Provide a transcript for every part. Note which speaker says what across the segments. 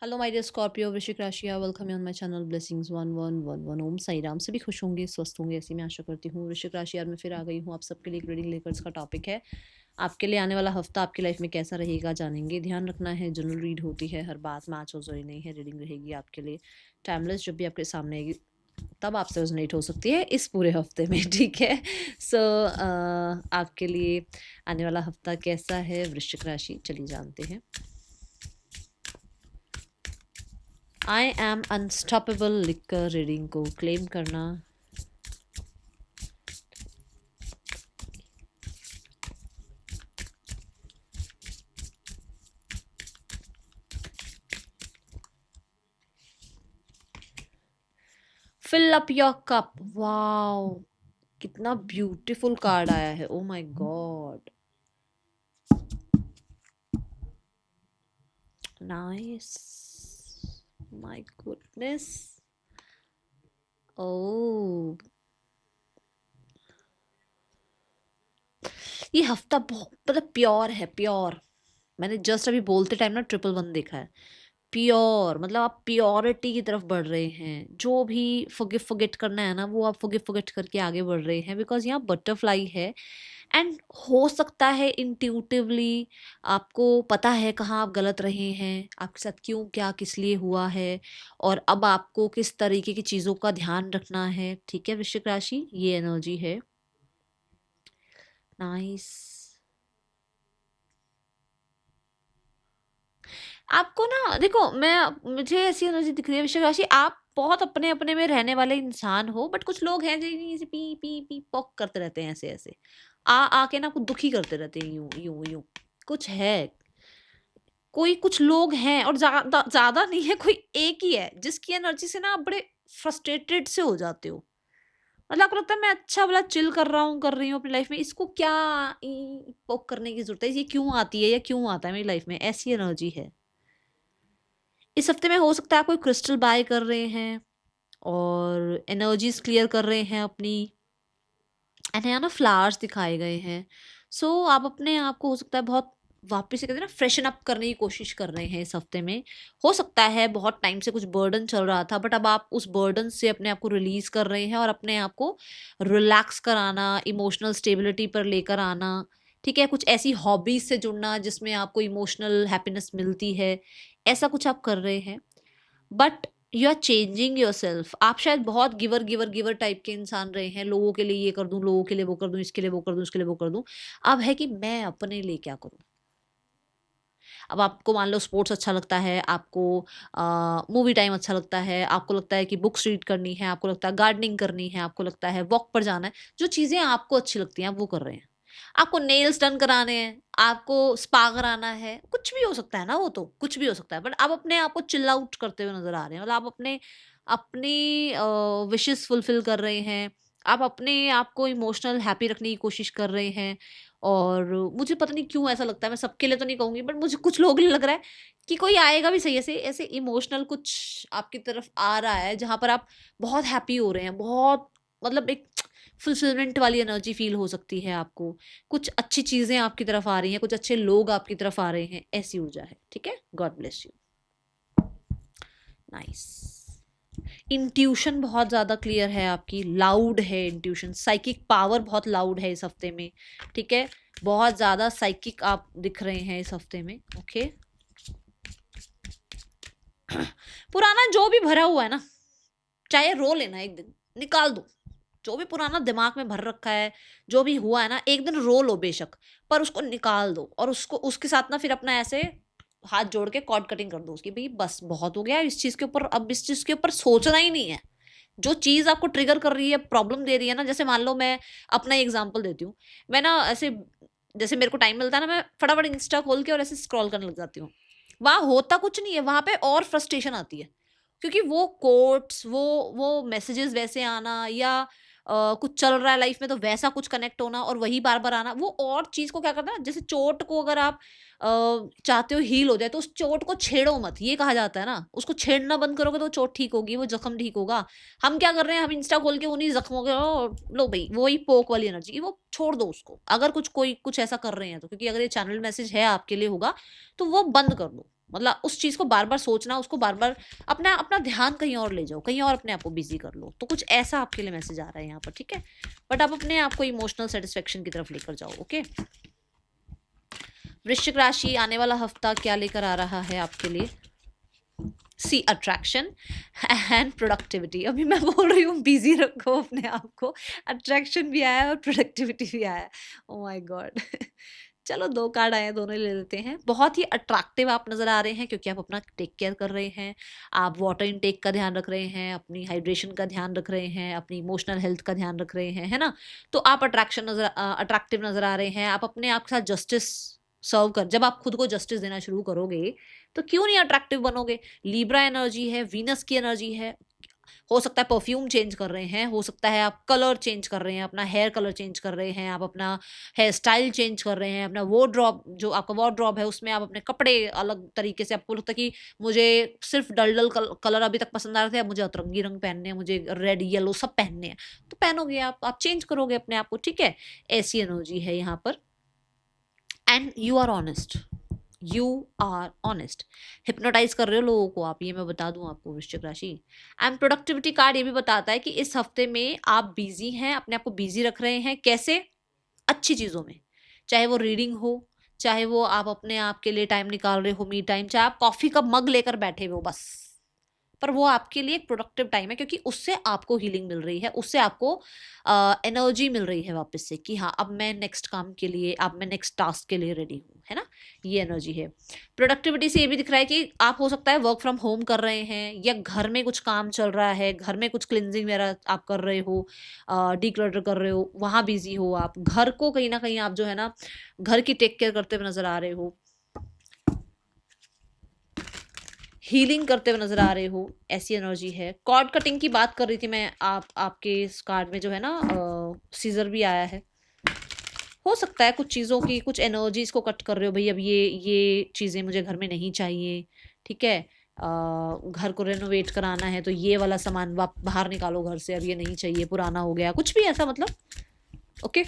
Speaker 1: Hello my dear Scorpio वृश्चिक राशि, welcome on my channel blessings 1111 ओम साई राम। सभी खुश होंगे, स्वस्थ होंगे, ऐसी मैं आशा करती हूँ। वृश्चिक राशि यार मैं फिर आ गई हूँ आप सबके लिए एक रीडिंग लेकर। इसका टॉपिक है आपके लिए आने वाला हफ्ता आपकी लाइफ में कैसा रहेगा, जानेंगे। ध्यान रखना है, जनरल रीड होती है, हर बात मैच हो जरूरी नहीं है। रीडिंग रहेगी आपके लिए टाइमलेस, जब भी आपके सामने आएगी तब आपसे रेजोनेट हो सकती है इस पूरे हफ्ते में, ठीक है। सो आपके लिए आने वाला हफ्ता कैसा है वृश्चिक राशि, चलिए जानते हैं। आई एम अनस्टॉपेबल लिखकर रीडिंग को क्लेम करना। Fill up your cup. Wow, कितना ब्यूटीफुल कार्ड आया है। Oh my god, nice, my goodness. Oh, ये हफ्ता बहुत मतलब प्योर है, प्योर। मैंने जस्ट अभी बोलते टाइम ना 111 देखा है। प्योर मतलब आप प्योरिटी की तरफ बढ़ रहे हैं। जो भी फॉरगिव फॉरगेट करना है ना, वो आप फॉरगिव फॉरगेट करके आगे बढ़ रहे हैं, बिकॉज यहाँ बटरफ्लाई है। एंड हो सकता है इंट्यूटिवली आपको पता है कहाँ आप गलत रहे हैं, आपके साथ क्यों क्या किस लिए हुआ है, और अब आपको किस तरीके की चीज़ों का ध्यान रखना है। ठीक है वृश्चिक राशि, ये एनर्जी है। नाइस। आपको ना देखो, मैं मुझे ऐसी एनर्जी दिख रही है वृश्चिक राशि, आप बहुत अपने अपने में रहने वाले इंसान हो, बट कुछ लोग हैं जो ऐसे पी पी पी पॉक करते रहते हैं, ऐसे ऐसे आ आके ना आपको दुखी करते रहते हैं, यूं यूं यूं। कुछ है, कोई कुछ लोग हैं, और ज्यादा ज्यादा नहीं है, कोई एक ही है जिसकी एनर्जी से ना आप बड़े फ्रस्ट्रेटेड से हो जाते हो। मतलब आपको लगता है मैं अच्छा वाला चिल कर रहा हूँ, कर रही हूँ अपनी लाइफ में, इसको क्या पोक करने की जरूरत है, ये क्यों आती है या क्यों आता है मेरी लाइफ में, ऐसी एनर्जी है। इस हफ्ते में हो सकता है आप कोई क्रिस्टल बाय कर रहे हैं और एनर्जीज क्लियर कर रहे हैं अपनी। एंड यहाँ ना फ्लावर्स दिखाए गए हैं। सो आप अपने आप को हो सकता है बहुत वापस से कहते हैं ना फ्रेशन अप करने की कोशिश कर रहे हैं इस हफ्ते में। हो सकता है बहुत टाइम से कुछ बर्डन चल रहा था, बट अब आप उस बर्डन से अपने आप को रिलीज कर रहे हैं और अपने आप को रिलैक्स कराना, इमोशनल स्टेबिलिटी पर लेकर आना। ठीक है, कुछ ऐसी हॉबीज से जुड़ना जिसमें आपको इमोशनल हैप्पीनेस मिलती है, ऐसा कुछ आप कर रहे हैं। But you are changing yourself. आप शायद बहुत गिवर गिवर गिवर टाइप के इंसान रहे हैं, लोगों के लिए ये कर दूं, लोगों के लिए वो कर दूं, इसके लिए वो कर दूं, उसके लिए वो कर दूं। अब है कि मैं अपने लिए क्या करूं। अब आपको मान लो स्पोर्ट्स अच्छा लगता है, आपको मूवी टाइम अच्छा लगता है, आपको लगता है कि बुक्स रीड करनी है, आपको लगता है गार्डनिंग करनी है, आपको लगता है वॉक पर जाना है। जो चीज़ें आपको अच्छी लगती हैं आप वो कर रहे हैं। आपको नेल्स डन कराने हैं, आपको स्पा कराना है, कुछ भी हो सकता है ना, वो तो कुछ भी हो सकता है। बट आप अपने आप को चिल आउट करते हुए नजर आ रहे हैं, मतलब आप अपने अपनी विशेस फुलफिल कर रहे हैं। आप अपने आप को इमोशनल हैप्पी रखने की कोशिश कर रहे हैं। और मुझे पता नहीं क्यों ऐसा लगता है, मैं सबके लिए तो नहीं कहूंगी, बट मुझे कुछ लोगों के लिए लग रहा है कि कोई आएगा भी सही, ऐसे ऐसे इमोशनल कुछ आपकी तरफ आ रहा है जहां पर आप बहुत हैप्पी हो रहे हैं, बहुत मतलब एक फुलफिलमेंट वाली एनर्जी फील हो सकती है आपको। कुछ अच्छी चीजें आपकी तरफ आ रही हैं, कुछ अच्छे लोग आपकी तरफ आ रहे हैं, ऐसी ऊर्जा है। ठीक है, God bless you. Nice. Intuition बहुत ज़्यादा क्लियर है आपकी, लाउड है इंट्यूशन, साइकिक पावर बहुत लाउड है इस हफ्ते में। ठीक है, बहुत ज़्यादा साइकिक आप दिख रहे हैं इस हफ्ते में। ओके, पुराना जो भी भरा हुआ है ना, चाहे रो लेना, एक दिन निकाल दो। जो भी पुराना दिमाग में भर रखा है, जो भी हुआ है ना, एक दिन रो लो बेशक, पर उसको निकाल दो। और उसको उसके साथ ना फिर अपना ऐसे हाथ जोड़ के कॉर्ड कटिंग कर दो उसकी, भाई बस बहुत हो गया इस चीज के ऊपर, अब इस चीज के ऊपर सोचना ही नहीं है। जो चीज आपको ट्रिगर कर रही है, प्रॉब्लम दे रही है ना, जैसे मान लो मैं अपना एग्जांपल देती हूँ। मैं ना ऐसे, जैसे मेरे को टाइम मिलता है ना, मैं फटाफट इंस्टा खोल के और ऐसे स्क्रॉल करने लग जाती हूँ। वहां होता कुछ नहीं है, वहां पे और फ्रस्ट्रेशन आती है, क्योंकि वो कोट्स, वो मैसेजेस वैसे आना, या कुछ चल रहा है लाइफ में तो वैसा कुछ कनेक्ट होना और वही बार बार आना, वो और चीज को क्या करता है ना, जैसे चोट को अगर आप चाहते हो हील हो जाए, तो उस चोट को छेड़ो मत, ये कहा जाता है ना। उसको छेड़ना बंद करोगे तो चोट ठीक होगी, वो जख्म ठीक होगा। हम क्या कर रहे हैं, हम इंस्टा खोल के उन्हीं जख्मों के लो भाई, वही पोक वाली एनर्जी की, वो छोड़ दो उसको, अगर कुछ कोई कुछ ऐसा कर रहे हैं तो। क्योंकि अगर ये चैनल मैसेज है आपके लिए होगा, तो वो बंद कर दो। मतलब उस चीज को बार बार सोचना, उसको बार बार अपना अपना ध्यान कहीं और ले जाओ, कहीं और अपने आप को बिजी कर लो। तो कुछ ऐसा आपके लिए मैसेज आ रहा है यहाँ पर, ठीक है। बट आप अपने आप को इमोशनल सेटिस्फेक्शन की तरफ लेकर जाओ, ओके। वृश्चिक राशि, आने वाला हफ्ता क्या लेकर आ रहा है आपके लिए? सी अट्रैक्शन एंड प्रोडक्टिविटी। अभी मैं बोल रही हूँ बिजी रखो अपने आप को, अट्रैक्शन भी आया और प्रोडक्टिविटी भी आया। ओ माय गॉड। चलो 2 कार्ड आए हैं, दोनों ही ले लेते हैं। बहुत ही अट्रैक्टिव आप नजर आ रहे हैं क्योंकि आप अपना टेक केयर कर रहे हैं, आप वाटर इनटेक का ध्यान रख रहे हैं, अपनी हाइड्रेशन का ध्यान रख रहे हैं, अपनी इमोशनल हेल्थ का ध्यान रख रहे हैं, है ना। तो आप अट्रैक्टिव नजर आ रहे हैं। आप अपने आप के साथ जस्टिस सर्व कर, जब आप खुद को जस्टिस देना शुरू करोगे तो क्यों नहीं अट्रैक्टिव बनोगे। लिब्रा एनर्जी है, वीनस की एनर्जी है। हो सकता है परफ्यूम चेंज कर रहे हैं, हो सकता है आप कलर चेंज कर रहे हैं, अपना हेयर कलर चेंज कर रहे हैं, आप अपना हेयर स्टाइल चेंज कर रहे हैं, अपना वार्डरोब, जो आपका वार्डरोब है उसमें आप अपने कपड़े अलग तरीके से, आपको लगता है कि मुझे सिर्फ डल डल कलर अभी तक पसंद आ रहे थे, अब मुझे अतरंगी रंग पहनने हैं, मुझे रेड येलो सब पहनने हैं, तो पहनोगे आप चेंज करोगे अपने आप को, ठीक है। ऐसी एनर्जी है यहाँ पर। And you are honest, you are honest. Hypnotise कर रहे हो लोगों को आप, ये मैं बता दूं आपको वृश्चिक राशि। एंड प्रोडक्टिविटी कार्ड ये भी बताता है कि इस हफ्ते में आप बिजी हैं, अपने आप को बिजी रख रहे हैं। कैसे? अच्छी चीजों में, चाहे वो रीडिंग हो, चाहे वो आप अपने आप के लिए टाइम निकाल रहे हो, मी टाइम, चाहे आप कॉफी का मग लेकर बैठे हो बस, पर वो आपके लिए एक प्रोडक्टिव टाइम है क्योंकि उससे आपको हीलिंग मिल रही है, उससे आपको एनर्जी मिल रही है वापस से कि हाँ अब मैं नेक्स्ट काम के लिए, अब मैं नेक्स्ट टास्क के लिए रेडी हूँ, है ना। ये एनर्जी है। प्रोडक्टिविटी से ये भी दिख रहा है कि आप हो सकता है वर्क फ्रॉम होम कर रहे हैं, या घर में कुछ काम चल रहा है, घर में कुछ क्लिनजिंग वगैरह आप कर रहे हो, डिक्लटर कर रहे हो, वहाँ बिजी हो आप। घर को कहीं ना कहीं आप जो है ना, घर की टेक केयर करते हुए नजर आ रहे हो, हीलिंग करते हुए नजर आ रहे हो, ऐसी एनर्जी है। कॉर्ड कटिंग की बात कर रही थी मैं, आपके इस कार्ड में जो है ना सीजर भी आया है। हो सकता है कुछ चीज़ों की, कुछ एनर्जीज को कट कर रहे हो भाई, अब ये चीज़ें मुझे घर में नहीं चाहिए, ठीक है। घर को रेनोवेट कराना है तो ये वाला सामान बाहर निकालो घर से, अब ये नहीं चाहिए, पुराना हो गया, कुछ भी ऐसा मतलब, ओके।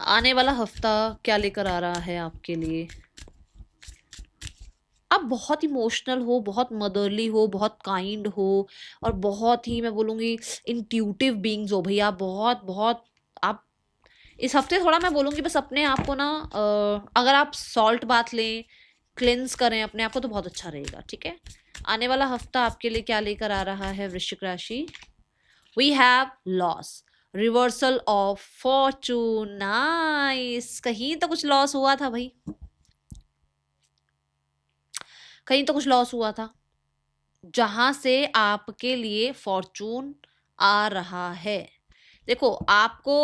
Speaker 1: आने वाला हफ्ता क्या लेकर आ रहा है आपके लिए? आप बहुत इमोशनल हो, बहुत मदरली हो, बहुत काइंड हो, और बहुत ही मैं बोलूँगी इंट्यूटिव बीइंग्स हो भैया। बहुत बहुत आप इस हफ्ते थोड़ा मैं बोलूँगी बस अपने आप को ना अगर आप सॉल्ट बाथ लें, क्लेंस करें अपने आप को, तो बहुत अच्छा रहेगा, ठीक है। आने वाला हफ्ता आपके लिए क्या लेकर आ रहा है वृश्चिक राशि? We have loss, reversal of fortune. Nice, कहीं तो कुछ लॉस हुआ था भाई, कहीं तो कुछ लॉस हुआ था जहां से आपके लिए फॉर्चून आ रहा है। देखो, आपको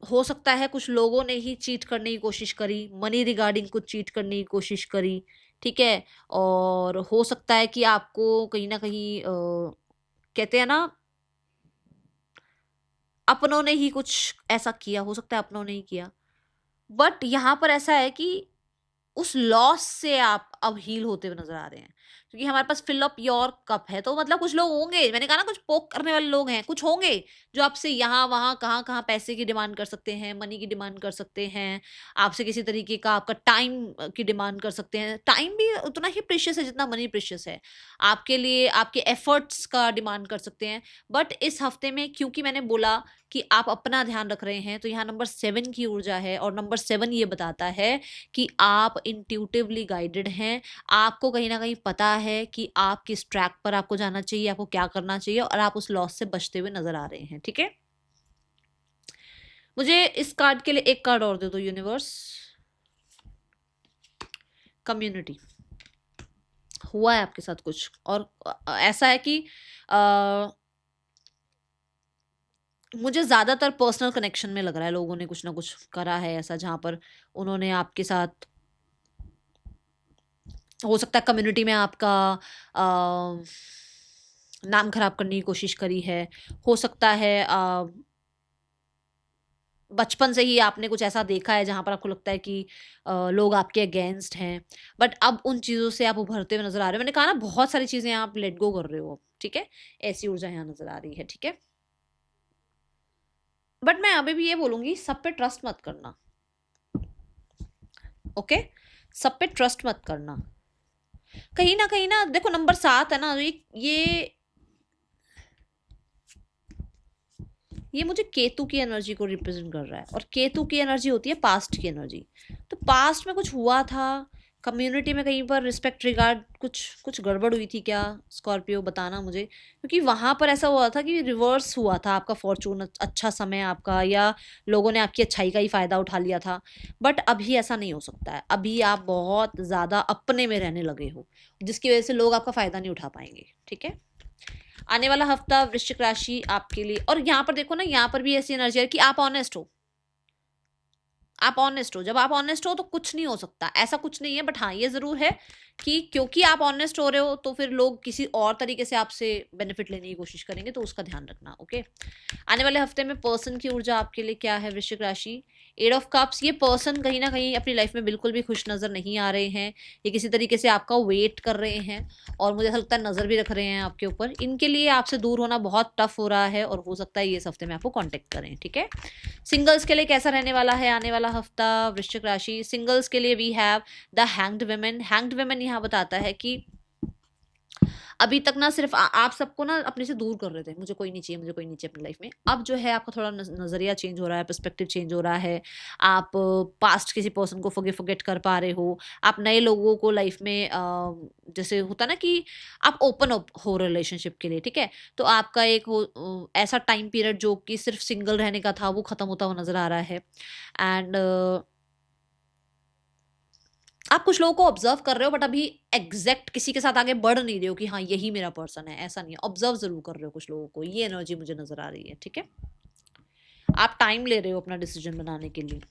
Speaker 1: हो सकता है कुछ लोगों ने ही चीट करने की कोशिश करी, मनी रिगार्डिंग कुछ चीट करने की कोशिश करी, ठीक है। और हो सकता है कि आपको कहीं ना कहीं कहते हैं ना, अपनों ने ही कुछ ऐसा किया, हो सकता है अपनों ने ही किया। बट यहां पर ऐसा है कि उस लॉस से आप अब हील होते हुए नजर आ रहे हैं, क्योंकि हमारे पास फिल अप योर कप है। तो मतलब कुछ लोग होंगे, मैंने कहा ना कुछ पोक करने वाले लोग हैं, कुछ होंगे जो आपसे यहाँ वहाँ कहाँ कहाँ पैसे की डिमांड कर सकते हैं, मनी की डिमांड कर सकते हैं, आपसे किसी तरीके का आपका टाइम की डिमांड कर सकते हैं। टाइम भी उतना ही प्रेशियस है जितना मनी प्रेशियस है आपके लिए, आपके एफर्ट्स का डिमांड कर सकते हैं। बट इस हफ्ते में क्योंकि मैंने बोला कि आप अपना ध्यान रख रहे हैं, तो यहाँ नंबर 7 की ऊर्जा है, और नंबर 7 ये बताता है कि आप इंट्यूटिवली गाइडेड हैं। आपको कहीं ना कहीं पता है कि आप किस ट्रैक पर आपको जाना चाहिए, आपको क्या करना चाहिए, और आप उस लॉस से बचते हुए नजर आ रहे हैं, ठीक है। मुझे इस कार्ड के लिए एक कार्ड और दे दो यूनिवर्स। कम्युनिटी, हुआ है आपके साथ कुछ, और ऐसा है कि मुझे ज्यादातर पर्सनल कनेक्शन में लग रहा है लोगों ने कुछ ना कुछ करा है ऐसा, जहां पर उन्होंने आपके साथ, हो सकता है कम्युनिटी में आपका नाम खराब करने की कोशिश करी है, हो सकता है बचपन से ही आपने कुछ ऐसा देखा है जहां पर आपको लगता है कि लोग आपके अगेंस्ट हैं। बट अब उन चीज़ों से आप उभरते हुए नजर आ रहे हो। मैंने कहा ना बहुत सारी चीज़ें आप लेट गो कर रहे हो, ठीक है। ऐसी ऊर्जा यहाँ नजर आ रही है, ठीक है। बट मैं अभी भी ये बोलूंगी, सब पे ट्रस्ट मत करना, ओके, सब पे ट्रस्ट मत करना। कहीं ना देखो, नंबर 7 है ना, ये मुझे केतु की एनर्जी को रिप्रेजेंट कर रहा है, और केतु की एनर्जी होती है पास्ट की एनर्जी। तो पास्ट में कुछ हुआ था, कम्युनिटी में कहीं पर रिस्पेक्ट रिगार्ड कुछ कुछ गड़बड़ हुई थी क्या स्कॉर्पियो, बताना मुझे, क्योंकि वहां पर ऐसा हुआ था कि रिवर्स हुआ था आपका फॉर्चून, अच्छा समय आपका, या लोगों ने आपकी अच्छाई का ही फायदा उठा लिया था। बट अभी ऐसा नहीं हो सकता है, अभी आप बहुत ज्यादा अपने में रहने लगे हो, जिसकी वजह से लोग आपका फायदा नहीं उठा पाएंगे। ठीक है, आने वाला हफ्ता वृश्चिक राशि आपके लिए, और यहाँ पर देखो ना, यहाँ पर भी ऐसी एनर्जी है कि आप ऑनेस्ट हो, आप ऑनेस्ट हो। जब आप ऑनेस्ट हो तो कुछ नहीं हो सकता, ऐसा कुछ नहीं है। बट हाँ, ये जरूर है कि क्योंकि आप ऑनेस्ट हो रहे हो तो फिर लोग किसी और तरीके से आपसे बेनिफिट लेने की कोशिश करेंगे, तो उसका ध्यान रखना। ओके, आने वाले हफ्ते में पर्सन की ऊर्जा आपके लिए क्या है वृश्चिक राशि? 8 ऑफ कप्स। ये पर्सन कहीं ना कहीं अपनी लाइफ में बिल्कुल भी खुश नजर नहीं आ रहे हैं, ये किसी तरीके से आपका वेट कर रहे हैं, और मुझे ऐसा लगता है नजर भी रख रहे हैं आपके ऊपर। इनके लिए आपसे दूर होना बहुत टफ हो रहा है, और हो सकता है ये इस हफ्ते में आपको कांटेक्ट करें। ठीक है, सिंगल्स के लिए कैसा रहने वाला है आने वाला हफ्ता वृश्चिक राशि? सिंगल्स के लिए we have the hanged women. Hanged women यहाँ बताता है कि अभी तक ना सिर्फ आप सबको ना अपने से दूर कर रहे थे, मुझे कोई नहीं चाहिए, मुझे कोई नहीं चाहिए अपनी लाइफ में। अब जो है आपका थोड़ा नजरिया चेंज हो रहा है, पर्सपेक्टिव चेंज हो रहा है। आप पास्ट किसी पर्सन को फॉरगेट कर पा रहे हो, आप नए लोगों को लाइफ में जैसे होता ना कि आप ओपन अप हो रिलेशनशिप के लिए। ठीक है, तो आपका एक ऐसा टाइम पीरियड जो कि सिर्फ सिंगल रहने का था, वो खत्म होता हुआ नजर आ रहा है। एंड आप कुछ लोगों को ऑब्जर्व कर रहे हो, बट अभी एग्जैक्ट किसी के साथ आगे बढ़ नहीं रहे हो कि हाँ यही मेरा पर्सन है, ऐसा नहीं है। ऑब्जर्व जरूर कर रहे हो कुछ लोगों को, ये एनर्जी मुझे नजर आ रही है। ठीक है, आप टाइम ले रहे हो अपना डिसीजन बनाने के लिए।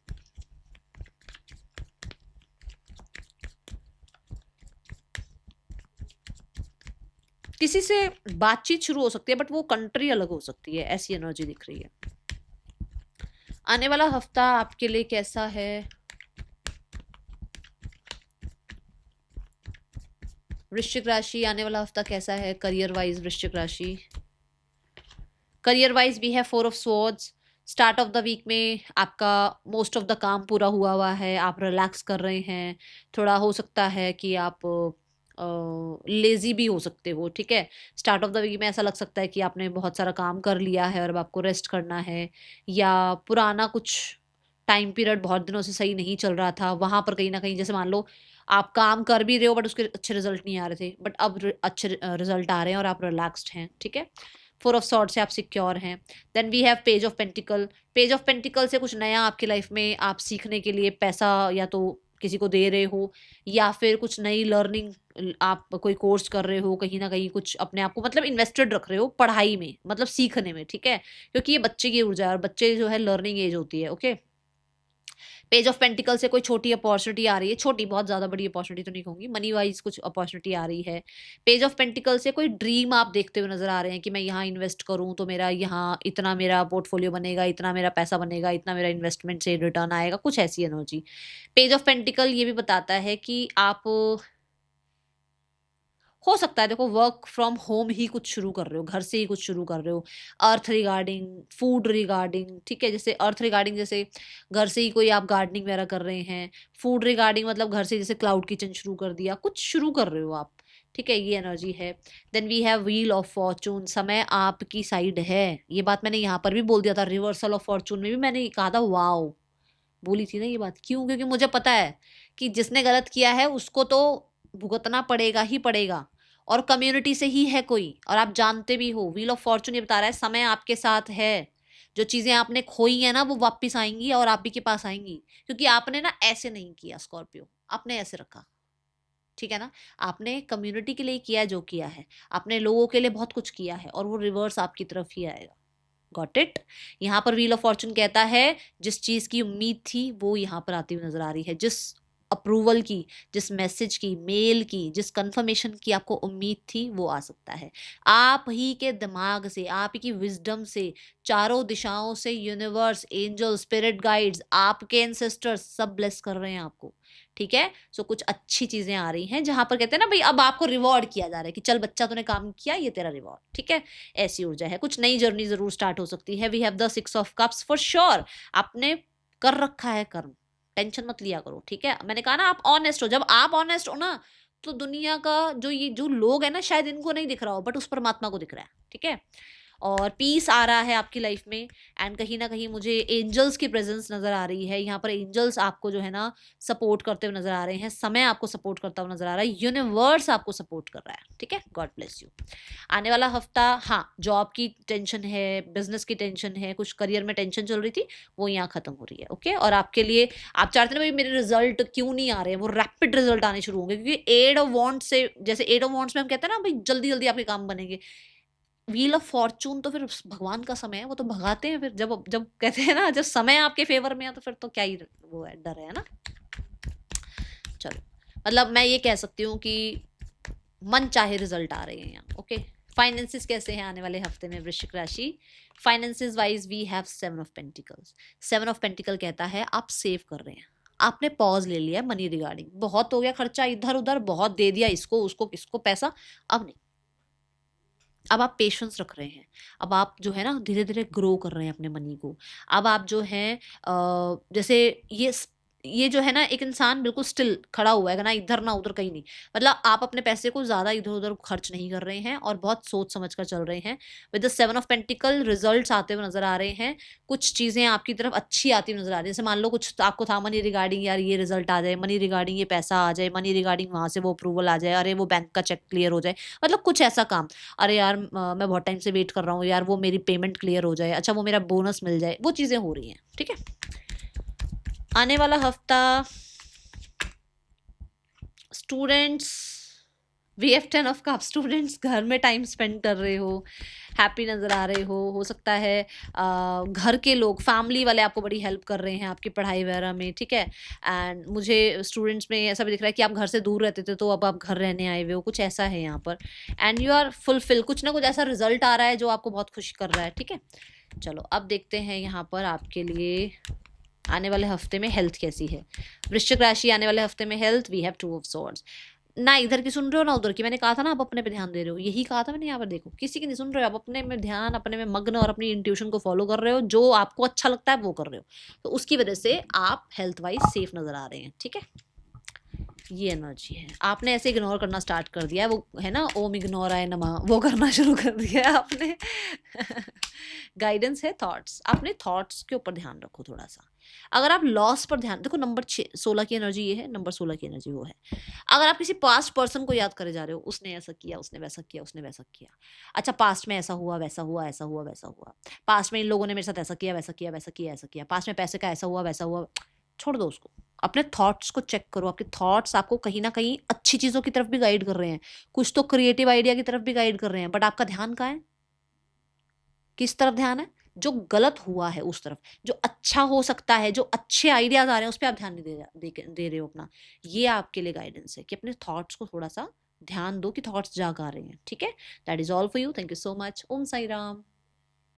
Speaker 1: किसी से बातचीत शुरू हो सकती है, बट वो कंट्री अलग हो सकती है, ऐसी एनर्जी दिख रही है। आने वाला हफ्ता आपके लिए कैसा है वृश्चिक राशि? आने वाला हफ्ता कैसा है करियर वाइज वृश्चिक राशि? करियर वाइज वी है 4 of swords. Start of the week में आपका मोस्ट ऑफ द काम पूरा हुआ हुआ है, आप रिलैक्स कर रहे हैं। थोड़ा हो सकता है कि आप लेजी भी हो सकते हो। ठीक है, स्टार्ट ऑफ द वीक में ऐसा लग सकता है कि आपने बहुत सारा काम कर लिया है और अब आपको रेस्ट करना है, या पुराना कुछ टाइम पीरियड बहुत दिनों से सही नहीं चल रहा था, वहां पर कहीं ना कहीं जैसे मान लो आप काम कर भी रहे हो बट उसके अच्छे रिजल्ट नहीं आ रहे थे, बट अब अच्छे रिजल्ट आ रहे हैं और आप रिलैक्स्ड हैं। ठीक है, 4 ऑफ सॉर्ड से आप सिक्योर हैं। Then we have page of pentacle. Page of pentacle से कुछ नया आपकी लाइफ में आप सीखने के लिए पैसा या तो किसी को दे रहे हो, या फिर कुछ नई लर्निंग, आप कोई कोर्स कर रहे हो, कहीं ना कहीं कुछ अपने आप को मतलब इन्वेस्टेड रख रहे हो पढ़ाई में, मतलब सीखने में। ठीक है, क्योंकि ये बच्चे की ऊर्जा है, और बच्चे जो है लर्निंग एज होती है। ओके, पेज ऑफ पेंटिकल से कोई छोटी अपॉर्चुनिटी आ रही है, छोटी, बहुत ज्यादा बड़ी अपॉर्चुनिटी तो नहीं कहूंगी, मनी वाइज कुछ अपॉर्चुनिटी आ रही है। पेज ऑफ पेंटिकल से कोई ड्रीम आप देखते हुए नजर आ रहे हैं कि मैं यहाँ इन्वेस्ट करूँ तो मेरा यहाँ इतना मेरा पोर्टफोलियो बनेगा, इतना मेरा पैसा बनेगा, इतना मेरा इन्वेस्टमेंट से रिटर्न आएगा, कुछ ऐसी एनर्जी। पेज ऑफ पेंटिकल ये भी बताता है कि आप हो सकता है देखो वर्क फ्रॉम होम ही कुछ शुरू कर रहे हो, घर से ही कुछ शुरू कर रहे हो, अर्थ रिगार्डिंग, फूड रिगार्डिंग। ठीक है, जैसे अर्थ रिगार्डिंग जैसे घर से ही कोई आप गार्डनिंग वगैरह कर रहे हैं, फूड रिगार्डिंग मतलब घर से जैसे क्लाउड किचन शुरू कर दिया, कुछ शुरू कर रहे हो आप। ठीक है, ये एनर्जी है। Then we have wheel of fortune. समय आपकी साइड है, ये बात मैंने यहाँ पर भी बोल दिया था, रिवर्सल ऑफ फॉर्चून में भी मैंने कहा था वाओ, बोली थी ना ये बात। क्यों? क्योंकि मुझे पता है कि जिसने गलत किया है उसको तो भुगतना पड़ेगा ही पड़ेगा, और कम्युनिटी से ही है कोई, और आप जानते भी हो। व्हील ऑफ फॉर्चून ये बता रहा है समय आपके साथ है, जो चीजें आपने खोई है ना वो वापस आएंगी, और आप ही के पास आएंगी, क्योंकि आपने ना ऐसे नहीं किया स्कॉर्पियो, आपने ऐसे रखा। ठीक है ना, आपने कम्युनिटी के लिए किया जो किया है, आपने लोगों के लिए बहुत कुछ किया है, और वो रिवर्स आपकी तरफ ही आएगा। Got it? यहाँ पर व्हील ऑफ फॉर्चून कहता है जिस चीज की उम्मीद थी वो यहाँ पर आती हुई नजर आ रही है, जिस अप्रूवल की, जिस मैसेज की, मेल की, जिस कंफर्मेशन की आपको उम्मीद थी वो आ सकता है। आप ही के दिमाग से, आप ही की विजडम से, चारों दिशाओं से यूनिवर्स, एंजल, स्पिरिट गाइड्स, आपके एंसेस्टर्स सब ब्लेस कर रहे हैं आपको। ठीक है, सो कुछ अच्छी चीजें आ रही हैं, जहां पर कहते हैं ना भाई अब आपको रिवॉर्ड किया जा रहा है कि चल बच्चा तूने काम किया, ये तेरा रिवॉर्ड। ठीक है, ऐसी ऊर्जा है। कुछ नई जर्नी जरूर स्टार्ट हो सकती है। We have the 6 of cups for sure. आपने कर रखा है कर्म, टेंशन मत लिया करो, ठीक है। मैंने कहा ना आप ऑनेस्ट हो, जब आप ऑनेस्ट हो ना तो दुनिया का जो लोग है ना शायद इनको नहीं दिख रहा हो बट उस परमात्मा को दिख रहा है, ठीक है। और पीस आ रहा है आपकी लाइफ में, एंड कहीं ना कहीं मुझे एंजल्स की प्रेजेंस नजर आ रही है यहाँ पर। एंजल्स आपको जो है ना सपोर्ट करते हुए नजर आ रहे हैं, समय आपको सपोर्ट करता हुआ नजर आ रहा है, यूनिवर्स आपको सपोर्ट कर रहा है, ठीक है। God bless you. आने वाला हफ्ता, हाँ, जॉब की टेंशन है, बिजनेस की टेंशन है, कुछ करियर में टेंशन चल रही थी, वो यहाँ खत्म हो रही है, ओके। और आपके लिए आप चाहते हैं भाई मेरे रिजल्ट क्यों नहीं आ रहे हैं, वो रैपिड रिजल्ट आने शुरू होंगे, क्योंकि एट ऑफ वॉन्ट्स से, जैसे एट ऑफ वॉन्ट्स में हम कहते हैं ना भाई जल्दी जल्दी आपके काम बनेंगे, व्हील ऑफ फॉर्चून तो फिर भगवान का समय है, वो तो भगाते हैं फिर, जब जब कहते हैं ना जब समय आपके फेवर में है तो फिर तो क्या ही वो है, डर है ना। चलो, मतलब मैं ये कह सकती हूँ कि मन चाहे रिजल्ट आ रहे हैं यहाँ, ओके। फाइनेंसिस कैसे हैं आने वाले हफ्ते में वृश्चिक राशि? Finances wise we have 7 of pentacles. 7 of pentacle कहता है आप सेव कर रहे हैं, आपने पॉज ले लिया है मनी रिगार्डिंग, बहुत हो गया खर्चा इधर उधर, बहुत दे दिया इसको उसको किसको पैसा, अब नहीं, अब आप पेशेंस रख रहे हैं, अब आप जो है ना धीरे धीरे ग्रो कर रहे हैं अपने मनी को। अब आप जो है जैसे ये जो है ना एक इंसान बिल्कुल स्टिल खड़ा हुआ है ना, इधर ना उधर कहीं नहीं, मतलब आप अपने पैसे को ज्यादा इधर उधर खर्च नहीं कर रहे हैं और बहुत सोच समझ कर चल रहे हैं। With the 7 of pentacle results आते हुए नजर आ रहे हैं, कुछ चीजें आपकी तरफ अच्छी आती हुई नजर आ रही है। जैसे मान लो कुछ तो आपको था मनी रिगार्डिंग, यार ये रिजल्ट आ जाए, मनी रिगार्डिंग ये पैसा आ जाए, मनी रिगार्डिंग वहां से वो अप्रूवल आ जाए, अरे वो बैंक का चेक क्लियर हो जाए, मतलब कुछ ऐसा काम, अरे यार मैं बहुत टाइम से वेट कर रहा हूँ यार वो मेरी पेमेंट क्लियर हो जाए, अच्छा वो मेरा बोनस मिल जाए, वो चीजें हो रही हैं, ठीक है। आने वाला हफ्ता students, V F 10 of cup, students घर में टाइम स्पेंड कर रहे हो, हैप्पी नज़र आ रहे हो सकता है घर के लोग फैमिली वाले आपको बड़ी हेल्प कर रहे हैं आपकी पढ़ाई वगैरह में, ठीक है। एंड मुझे स्टूडेंट्स में ऐसा भी दिख रहा है कि आप घर से दूर रहते थे तो अब आप घर रहने आए हुए हो, कुछ ऐसा है यहाँ पर। एंड यू आर फुलफिल, कुछ ना कुछ ऐसा रिजल्ट आ रहा है जो आपको बहुत खुश कर रहा है, ठीक है। चलो अब देखते हैं यहाँ पर आपके लिए आने वाले हफ्ते में हेल्थ कैसी है। वृश्चिक राशि आने वाले हफ्ते में health, we have 2 of swords. ना इधर की सुन रहे हो ना उधर की, मैंने कहा था ना आप अपने पे ध्यान दे रहे हो, यही कहा था मैंने यहाँ पर, देखो किसी की नहीं सुन रहे हो आप, अपने में ध्यान, अपने में मग्न और अपनी इंट्यूशन को फॉलो कर रहे हो, जो आपको अच्छा लगता है वो कर रहे हो, तो उसकी वजह से आप हेल्थ वाइज सेफ नजर आ रहे हैं, ठीक है। ये एनर्जी है, आपने ऐसे इग्नोर करना स्टार्ट कर दिया है, वो है ना ओम इग्नोर आए नमा, वो करना शुरू कर दिया है आपने। गाइडेंस है थॉट्स, आपने थॉट्स के ऊपर ध्यान रखो थोड़ा सा। अगर आप लॉस पर ध्यान, देखो नंबर 16 की एनर्जी ये है, नंबर 16 की एनर्जी वो है। अगर आप किसी पास्ट पर्सन को याद करे जा रहे हो, उसने ऐसा किया, उसने वैसा किया, उसने वैसा किया, अच्छा पास्ट में ऐसा हुआ वैसा हुआ ऐसा हुआ वैसा हुआ, पास्ट में इन लोगों ने मेरे साथ ऐसा किया वैसा किया वैसा किया ऐसा किया, पास्ट में पैसे का ऐसा हुआ वैसा हुआ, छोड़ दो उसको। अपने थॉट्स को चेक करो, आपके थॉट्स आपको कहीं ना कहीं अच्छी चीजों की तरफ भी गाइड कर रहे हैं, कुछ तो क्रिएटिव आइडिया की तरफ भी गाइड कर रहे हैं, बट आपका ध्यान कहाँ है, किस तरफ ध्यान है? जो गलत हुआ है उस तरफ, जो अच्छा हो सकता है, जो अच्छे आइडियाज आ रहे हैं उस पर आप ध्यान नहीं दे रहे हो अपना। ये आपके लिए गाइडेंस है कि अपने थॉट्स को थोड़ा सा ध्यान दो कि थॉट्स जाग आ रहे हैं, ठीक है। That is all for you, thank you so much, Om Sai Ram.